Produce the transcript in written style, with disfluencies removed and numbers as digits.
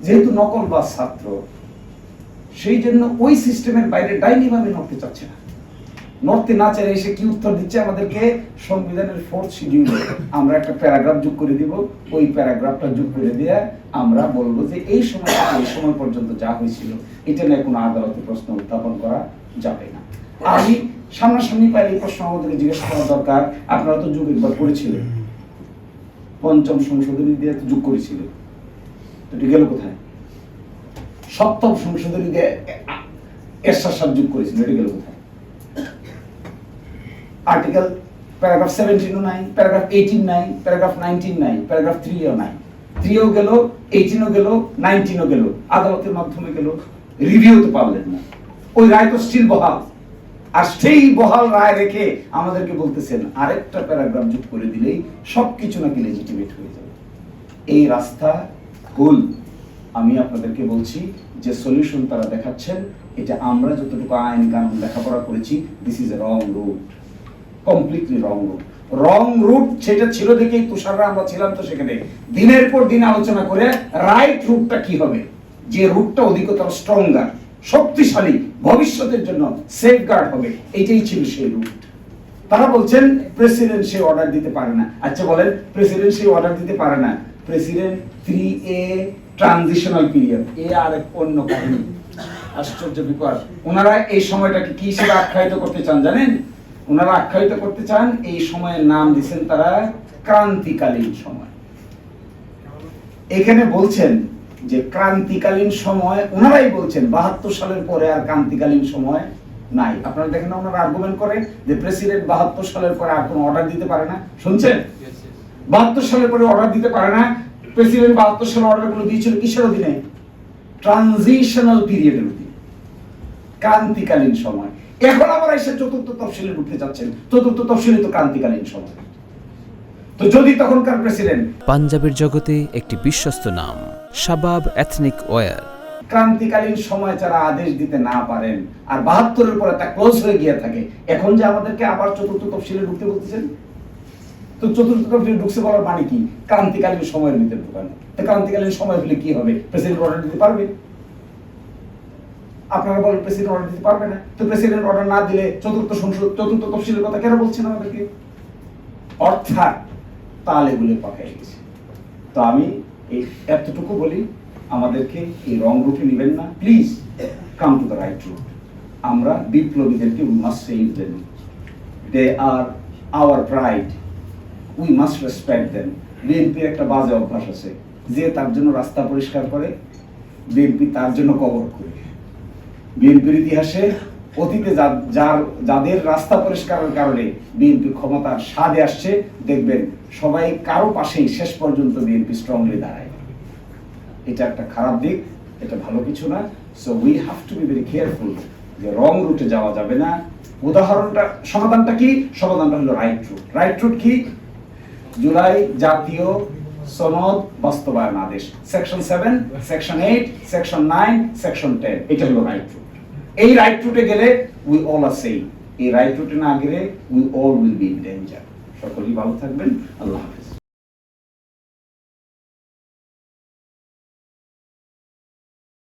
যেহেতু নকল বা ছাত্র, সেই জন্য ওই সিস্টেমের বাইরে ডাইনিভাবে নড়তে চাচ্ছে না। নড়তে না চাইলে এসে কি উত্তর দিচ্ছে আমাদেরকে? সংবিধানের 4th শিডিউলে আমরা একটা প্যারাগ্রাফ যোগ করে দিব, ওই প্যারাগ্রাফটা যোগ করে দিয়ে আমরা বলবো যে এই সময় থেকে এই সময় পর্যন্ত যা হয়েছিল এটা নিয়ে কোনো আদালতে প্রশ্ন উত্থাপন করা যাবে না। আমি সামনাসামনি পাইলে এই প্রশ্ন আমাদেরকে জিজ্ঞেস করা দরকার। আপনারা তো যোগ একবার করেছিলেন, 5ম সংশোধনী দিয়ে যোগ করেছিলেন, তো এটা গেল কোথায়? 7ম সংশোধনী দিয়ে এরশাদ সাহেব যোগ করেছিলেন, এটা গেল কোথায়? আর্টিকেল প্যারাগ্রাফ 17 নাই, প্যারাগ্রাফ 18 নাই, প্যারাগ্রাফ 19 নাই, প্যারাগ্রাফ 3 নাই। 3ও গেল, 18ও গেল, 19ও গেল, আদালতের মাধ্যমে গেল, রিভিউ তো পারলেন না। ওই রায় তো স্টিল বহাল। আর সেই বহাল রায় রেখে আমাদেরকে বলতেছেন আরেকটা প্যারাগ্রাফ যোগ করে দিলেই সবকিছু নাকি লেজিটিমেট হয়ে যাবে। এই রাস্তা ভুল। আমি আপনাদেরকে বলছি যে সলিউশন তারা দেখাচ্ছেন, এটা আমরা যতটুকু আইন কানুন লেখাপড়া করেছি, this is a wrong route, completely wrong route. Wrong route সেটা ছিল দেখেই তুষাররা আমরা ছিলাম তো সেখানে দিনের পর দিন আলোচনা করে রাইট রুটটা কি হবে, যে রুটটা অধিকতর স্ট্রঙ্গার, শক্তিশালী, ভবিষ্যতের জন্য সেফগার্ড হবে, এইটাই ছিল সেই রুট। তারা বলছেন প্রেসিডেন্ট সেই অর্ডার দিতে পারে না। আচ্ছা বলেন, প্রেসিডেন্ট সেই অর্ডার দিতে পারে না, প্রেসিডেন্ট 3A ট্রানজিশনাল পিরিয়ড, এ আর এক অন্য কাহিনী। আশ্চর্য বিপদ। ওনারা এই সময়টাকে কি হিসেবে আখ্যায়িত করতে চান জানেন? ওনারা আখ্যায়িত করতে চান, এই সময়ের নাম দিচ্ছেন তারা ক্রান্তিকালীন সময়। এখানে বলছেন যে ক্রান্তিকালীন সময়, ওনারাই বলছেন 72 সালের পরে আর ক্রান্তিকালীন সময় নাই। আপনারা দেখেন না, ওনারা আর্গুমেন্ট করে যে প্রেসিডেন্ট 72 সালের পরে আর কোনো অর্ডার দিতে পারে না। শুনছেন? 72 সালের পরে অর্ডার দিতে পারে না। প্রেসিডেন্ট 72 সালের অর্ডারগুলো দিয়েছিল কিসের অধীনে? ট্রানজিশনাল পিরিয়ডের অধীনে, ক্রান্তিকালীন সময়। এখন আবার এসে 4র্থ তফসিলে ঢুকতে যাচ্ছেন। 4র্থ তফসিলে তো ক্রান্তিকালীন সময়। তো যদি তখনকার প্রেসিডেন্ট, পাঞ্জাবের জগতে একটি বিশ্বস্ত নাম শাবাব এথনিক ওয়্যার, ক্রান্তিকালীন সময় যারা আদেশ দিতে না পারেন আর 72-এর পরে তা ক্লোজ হয়ে গিয়ে থাকে, এখন যে আমাদেরকে আবার 4র্থ তফসিলে ঢুকতে বলতেছেন, তো 4র্থ তফসিলে ঢুকছে বলার মানে কি? ক্রান্তিকালীন সময়ের ভিতরে ঢুকানো। তো ক্রান্তিকালীন সময় হলে কি হবে? প্রেসিডেন্ট অর্ডার দিতে পারবে? আপনারা বলেন প্রেসিডেন্ট অর্ডার দিতে পারবে না। তো প্রেসিডেন্ট অর্ডার না দিলে 4র্থ তফসিলের কথা কেন বলছেন আমাদেরকে? অর্থাৎ তালে গুলে পাকাই গেছে। তো আমি এই এতটুকু বলি, আমাদেরকে এই রং রুটে নেবেন না, please come to the right route. আমরা বিপ্লবীদেরকে we must save them, they are our pride, we must respect them. বিএনপির একটা বাজে অভ্যাস আছে, যে তার জন্য রাস্তা পরিষ্কার করে, বিএনপি তার জন্য কবর করে। বিএনপির ইতিহাসে অতীতে যাদের রাস্তা পরিষ্কারের কারণে বিএনপি ক্ষমতার স্বাদে আসছে, দেখবেন সবাই কারো পাশেই শেষ পর্যন্ত বিএনপি স্ট্রংলি দাঁড়ায়। এটা একটা খারাপ দিক, এটা ভালো কিছু না। So we have to be very careful যে রং রুটে যাওয়া যাবে না। উদাহরণটা, সমাধানটা কি? সমাধানটা হলো রাইট রুট। রাইট রুট কি? জুলাই জাতীয় সনদ বাস্তবায়ন আদেশ, সেকশন 7, সেকশন 8, সেকশন 9, সেকশন 10, এটা হলো রাইট রুট। এই রাইট রুটে গেলে উই অল আর সেভ। এই রাইট রুটে না গেলে we all will be in danger. সকলেই ভালো থাকবেন। আল্লাহ হাফেজ।